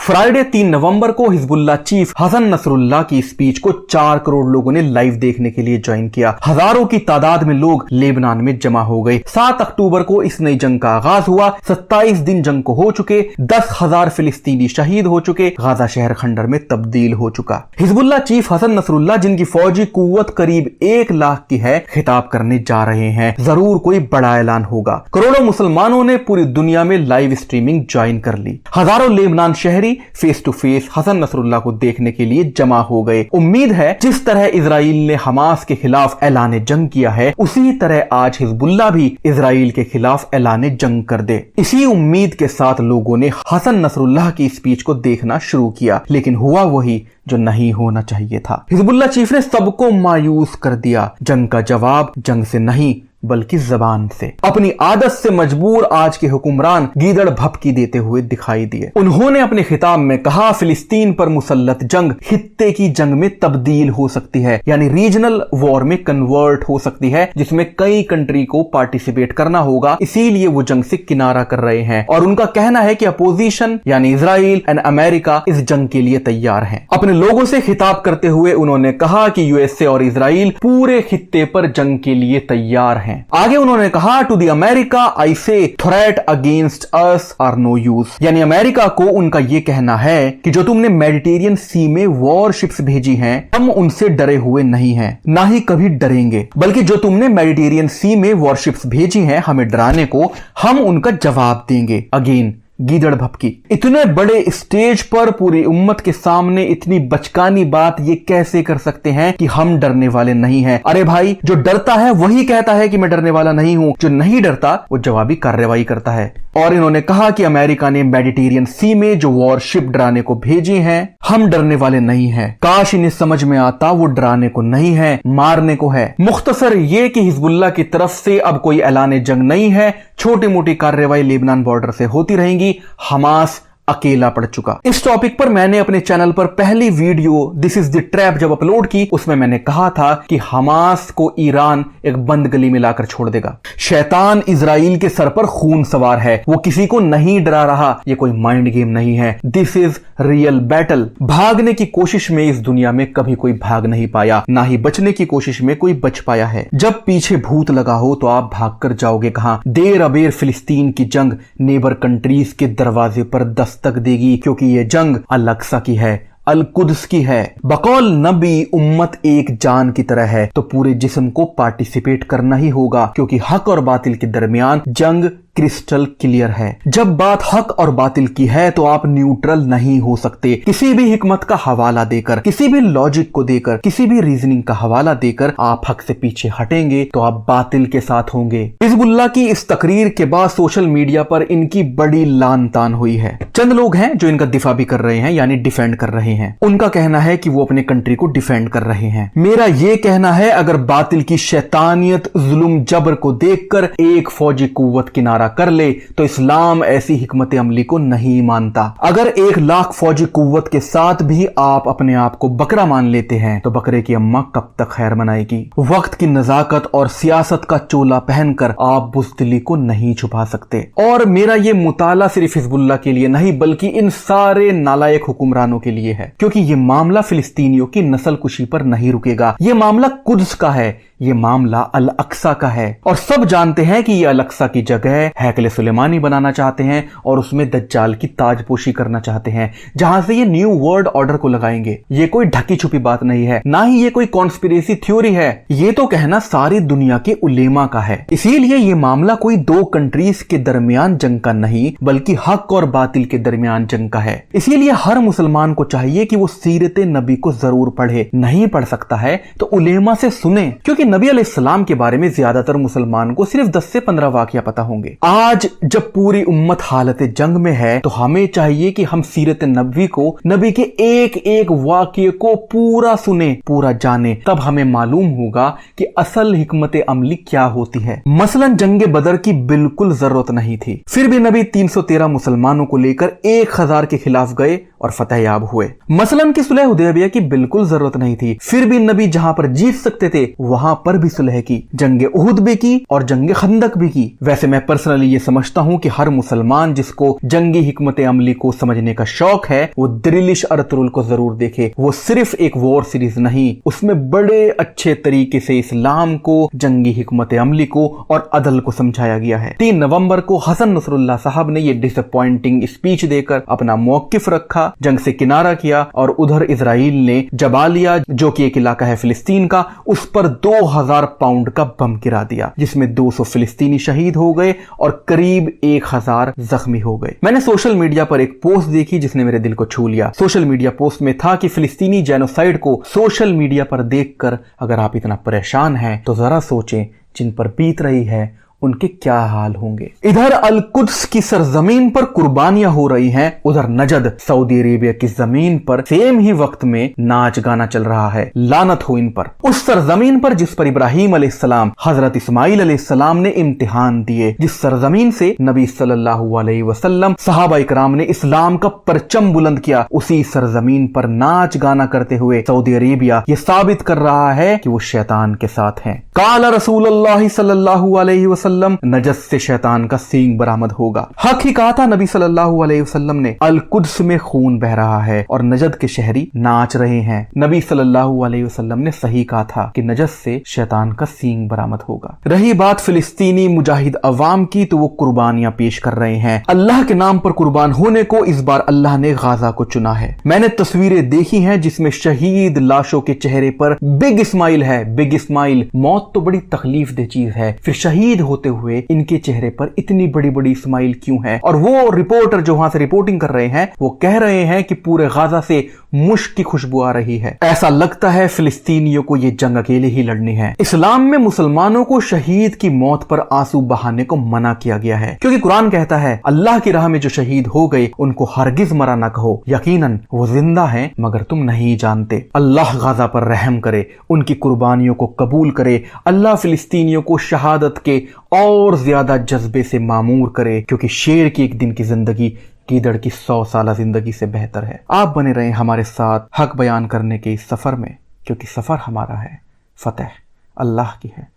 Friday 3 नवंबर को Hezbollah chief Hasan Nasrallah की speech को 4 करोड़ लोगों ने लाइव देखने के लिए ज्वाइन किया। हजारों की तादाद में लोग लेबनान में जमा हो गए। 7 अक्टूबर को इस नई जंग का आगाज हुआ। 27 दिन जंग को हो चुके, 10,000 फिलिस्तीनी शहीद हो चुके, गाजा शहर खंडर में तब्दील हो चुका। हिजबुल्लाह चीफ हसन नसरुल्लाह, जिनकी फौजी कुव्वत करीब 1 लाख की है, खिताब करने जा रहे हैं। जरूर कोई बड़ा ऐलान होगा। करोड़ों मुसलमानों ने पूरी दुनिया में लाइव स्ट्रीमिंग ज्वाइन कर ली। हजारों लेबनान शहरी face to face Hassan Nasrallah को देखने के लिए जमा हो गए। उम्मीद है जिस तरह इजराइल ने हमास के खिलाफ ऐलान जंग किया है, उसी तरह आज हिजबुल्लाह भी इजराइल के खिलाफ ऐलान जंग कर दे। इसी उम्मीद के साथ लोगों ने हसन नसरुल्लाह की स्पीच को देखना शुरू किया, लेकिन हुआ वही जो नहीं होना चाहिए था। हिजबुल्लाह चीफ ने सबको मायूस कर दिया। जंग का जवाब जंग से नहीं बल्कि जबान से। अपनी आदत से मजबूर आज के हुक्मरान गीदड़ भपकी देते हुए दिखाई दिए। उन्होंने अपने खिताब में कहा, फिलिस्तीन पर मुसल्लत जंग खित्ते की जंग में तब्दील हो सकती है, यानी रीजनल वॉर में कन्वर्ट हो सकती है, जिसमें कई कंट्री को पार्टिसिपेट करना होगा। इसीलिए वो जंग से किनारा कर रहे हैं और उनका कहना है कि अपोजिशन यानी इजराइल एंड अमेरिका इस जंग के लिए तैयार हैं। अपने लोगों से खिताब करते हुए उन्होंने कहा कि यूएसए और इजराइल पूरे खित्ते पर जंग के लिए तैयार हैं। आगे उन्होंने कहा, to the America I say threat against us are no use, यानी अमेरिका को उनका यह कहना है कि जो तुमने मेडिटेरियन सी में वॉरशिप्स भेजी हैं, हम उनसे डरे हुए नहीं हैं, ना ही कभी डरेंगे, बल्कि जो तुमने मेडिटेरियन सी में वॉरशिप्स भेजी हैं हमें डराने को, हम उनका जवाब देंगे। अगेन गीदड़ भपकी। इतने बड़े स्टेज पर पूरी उम्मत के सामने इतनी बचकानी बात ये कैसे कर सकते हैं कि हम डरने वाले नहीं हैं। अरे भाई, जो डरता है वही कहता है कि मैं डरने वाला नहीं हूं, जो नहीं डरता वो जवाबी कार्रवाई करता है। और इन्होंने कहा कि अमेरिका ने मेडिटेरियन सी में जो वॉरशिप डराने को भेजी हैं, हम डरने वाले नहीं हैं। काश इन्हें समझ में आता वो डराने को नहीं है, मारने को है। मुख्तसर ये कि हिजबुल्लाह की तरफ से अब कोई ऐलान जंग नहीं है, छोटी मोटी कार्रवाई लेबनान बॉर्डर से होती रहेंगी। हमास अकेला पड़ चुका। इस टॉपिक पर मैंने अपने चैनल पर पहली video this is the trap जब अपलोड की, उसमें मैंने कहा था कि हमास को ईरान एक बंद गली में लाकर छोड़ देगा। शैतान इजराइल के सर पर खून सवार है, वो किसी को नहीं डरा रहा। ये कोई माइंड गेम नहीं है, दिस इज रियल बैटल। भागने की कोशिश में इस दुनिया में कभी कोई भाग नहीं पाया, ना ही बचने की कोशिश में कोई बच पाया है। जब पीछे भूत लगा हो तो आप भाग कर जाओगे कहां? देर अबेर फिलिस्तीन की जंग नेबर कंट्रीज के दरवाजे पर दस्तक देगी, क्योंकि ये जंग अल-अक्सा की है, अल-कुद्स की है। बकौल नबी उम्मत एक जान की तरह है, तो पूरे जिस्म को पार्टिसिपेट करना ही होगा, क्योंकि हक और बातिल के दरमियान जंग क्रिस्टल क्लियर है। जब बात हक और बातिल की है तो आप न्यूट्रल नहीं हो सकते। किसी भी हिकमत का हवाला देकर, किसी भी लॉजिक को देकर, किसी भी रीजनिंग का हवाला देकर आप हक से पीछे हटेंगे तो आप बातिल के साथ होंगे। हिजबुल्लाह की इस तकरीर के बाद सोशल मीडिया पर इनकी बड़ी लान तान हुई है। चंद लोग हैं जो इनका दिफा भी कर रहे हैं, यानी डिफेंड कर रहे हैं। उनका कहना है कि वो अपने कंट्री को डिफेंड कर रहे हैं। मेरा ये कहना है, अगर बातिल की शैतानियत, जुल्म, जबर को देखकर एक फौजी कुव्वत किनारा कर ले तो इस्लाम ऐसी हिकमत अमली को नहीं मानता। अगर 1 लाख फौजी कुव्वत के साथ भी आप अपने आप को बकरा मान लेते हैं तो बकरे की अम्मा कब तक खैर मनाएगी? वक्त की नजाकत और सियासत का चोला पहनकर आप बुज़दिली को नहीं छुपा सकते। और मेरा ये मुताला सिर्फ हिजबुल्लाह के लिए नहीं बल्कि इन सारे नालायक हुक्मरानों के लिए है, क्योंकि ये मामला फिलिस्तीनियों की नस्ल कुशी पर नहीं रुकेगा। ये मामला कुद्स का है, ये मामला अल-अक्सा का है, और सब जानते हैं कि ये अल-अक्सा की जगह हैकले सुलेमानी बनाना चाहते हैं और उसमें दज्जाल की ताजपोशी करना चाहते हैं, जहां से ये न्यू वर्ल्ड ऑर्डर को लगाएंगे। ये कोई ढकी छुपी बात नहीं है, ना ही ये कोई कॉन्स्पिरेसी थ्योरी है। ये तो कहना सारी दुनिया के उलेमा का है। इसीलिए ये मामला कोई 2 कंट्रीज के दरमियान जंग का नहीं बल्कि हक और बातिल के दरमियान जंग का है। इसीलिए हर मुसलमान को चाहिए कि वो सीरत नबी को जरूर पढ़े। नहीं पढ़ सकता है तो उलेमा से सुने, क्योंकि नबी अलैहिस्सलाम के बारे में ज्यादातर मुसलमान को सिर्फ 10 से 15 वाकया पता होंगे। आज जब पूरी उम्मत हालत जंग में है तो हमें चाहिए कि हम सीरत नबी को, नबी के एक एक वाकये को पूरा सुने, पूरा जाने। तब हमें मालूम होगा कि असल हिकमत अमली क्या होती है। मसलन जंगे बदर की बिल्कुल जरूरत नहीं थी, फिर भी नबी 313 मुसलमानों को लेकर 1000 के खिलाफ गए और फतेहयाब हुए। मसलन की सुलह हुदैबिया की बिल्कुल जरूरत नहीं थी, फिर भी नबी जहां पर जीत सकते थे वहां पर भी सुलह की, जंग उहुद भी की और जंग खंदक भी की। वैसे मैं पर्सनली ये समझता हूँ कि हर मुसलमान जिसको जंगी हिकमत अमली को समझने का शौक है वो दिरिलिश अर्तुरुल को जरूर देखे। वो सिर्फ एक वॉर सीरीज नहीं, उसमें बड़े अच्छे तरीके से इस्लाम को, जंगी हिकमत अमली को और अदल को समझाया गया है। 3 नवंबर को हसन नसरुल्लाह साहब ने ये डिसअपॉइंटिंग स्पीच देकर अपना मौकिफ रखा, जंग से किनारा किया और उधर इजराइल ने जबालिया, जो कि एक इलाका है फिलिस्तीन का, उस पर 2000 पाउंड का बम गिरा दिया, जिसमें 200 फिलिस्तीनी शहीद हो गए और करीब 1000 जख्मी हो गए। मैंने सोशल मीडिया पर एक पोस्ट देखी जिसने मेरे दिल को छू लिया। सोशल मीडिया पोस्ट में था कि फिलिस्तीनी जेनोसाइड को सोशल मीडिया पर देखकर अगर आप इतना परेशान हैं तो जरा सोचें जिन पर बीत रही है उनके क्या हाल होंगे। इधर अल-कुद्स की सरजमीन पर कुर्बानियां हो रही हैं, उधर नजद सऊदी अरेबिया की जमीन पर सेम ही वक्त में नाच गाना चल रहा है। लानत हो इन पर। उस सरजमीन पर जिस पर इब्राहीम अलैहिस्सलाम, हजरत इस्माइल अलैहिस्सलाम ने इम्तिहान दिए, जिस सरजमीन से नबी सल्लल्लाहु अलैहि वसल्लम, सहाबा इकराम ने इस्लाम का परचम बुलंद किया, उसी सरजमीन पर नाच गाना करते हुए सऊदी अरेबिया ये साबित कर रहा है कि वो शैतान के साथ है। काला रसूलुल्लाह सल्लल्लाहु अलैहि वसल्लम, नजद से शैतान का सींग बरामद होगा। हक ही कहा था नबी सल्लल्लाहु अलैहि वसल्लम ने। अल-कुद्स में खून बह रहा है और नजद के शहरी नाच रहे हैं। नबी सल्लल्लाहु अलैहि वसल्लम ने सही कहा था कि नजद से शैतान का सींग बरामद होगा। रही बात फिलिस्तीनी मुजाहिद अवाम की, तो वो कुर्बानियां पेश कर रहे हैं। अल्लाह के नाम पर कुर्बान होने को इस बार अल्लाह ने गाजा को चुना है। मैंने तस्वीरें देखी हैं जिसमें शहीद लाशों के चेहरे पर बिग स्माइल है। Big smile. मौत तो बड़ी तकलीफ दे चीज है, फिर शहीद होते हुए इनके चेहरे पर इतनी बड़ी बड़ी स्माइल क्यों है? और वो रिपोर्टर जो वहां से रिपोर्टिंग कर रहे हैं वो कह रहे हैं कि पूरे गाजा से मुश्क की खुशबू आ रही है। ऐसा लगता है फिलिस्तीनियों को ये जंग अकेले ही लड़नी है। इस्लाम में मुसलमानों को शहीद की मौत पर आंसू बहाने को मना किया गया है, क्योंकि कुरान कहता है अल्लाह की राह में जो शहीद हो गए उनको हरगिज मरा न कहो, यकीनन वो जिंदा हैं मगर तुम नहीं जानते। अल्लाह गाजा पर रहम करे, उनकी कुर्बानियों को कबूल करे। अल्लाह फिलिस्तीनियों को शहादत के और ज्यादा जज्बे से मामूर करे, क्योंकि शेर की एक दिन की जिंदगी गीदड़ की 100 साल जिंदगी से बेहतर है। आप बने रहें हमारे साथ हक बयान करने के इस सफर में, क्योंकि सफर हमारा है, फतेह अल्लाह की है।